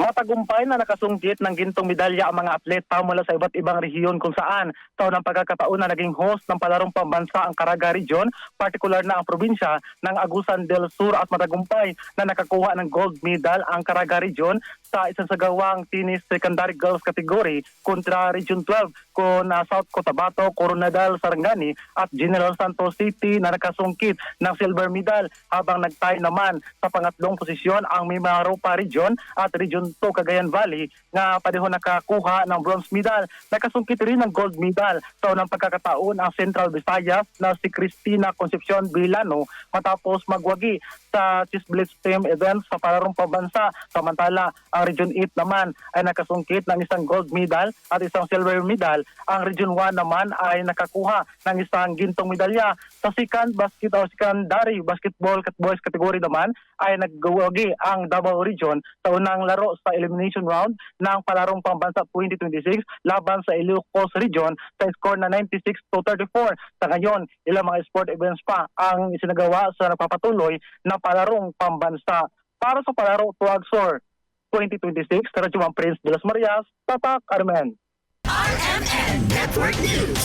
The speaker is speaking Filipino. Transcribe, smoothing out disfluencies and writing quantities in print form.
Matagumpay na nakasungkit ng gintong medalya ang mga atleta mula sa iba't ibang rehiyon kung saan taon ng pagkakataon na naging host ng palarong pambansa ang Caraga Region, partikular na ang probinsya ng Agusan del Sur at matagumpay na nakakuha ng gold medal ang Caraga Region sa isansagawang tennis secondary girls category kontra Region 12 kung South Cotabato, Coronadal, Sarangani at General Santos City na nakasungkit ng silver medal habang nagtay naman sa pangatlong posisyon ang Mimaropa Region at Region 2 Cagayan Valley nga padihon nakakuha ng bronze medal. Nakasungkit rin ng gold medal sa unang pagkakataon ang Central Visayas na si Cristina Concepcion Vilano matapos magwagi sa Cheese Blitz Team event sa palarong pambansa. Samantala, ang Region 8 naman ay nakasungkit ng isang gold medal at isang silver medal. Ang Region 1 naman ay nakakuha ng isang gintong medalya. Sa secondary basketball boys category naman ay nagwagi ang Davao Region sa unang laro sa elimination round ng palarong pambansa 2026 laban sa Ilocos Region sa score na 96-34. Sa ngayon, ilang mga sport events pa ang isinagawa sa napapatuloy na palarong pambansa. Para sa palaro Tuagsor 2026, Radyo Prince de las Marias, Tatak Armen. RMN Network News.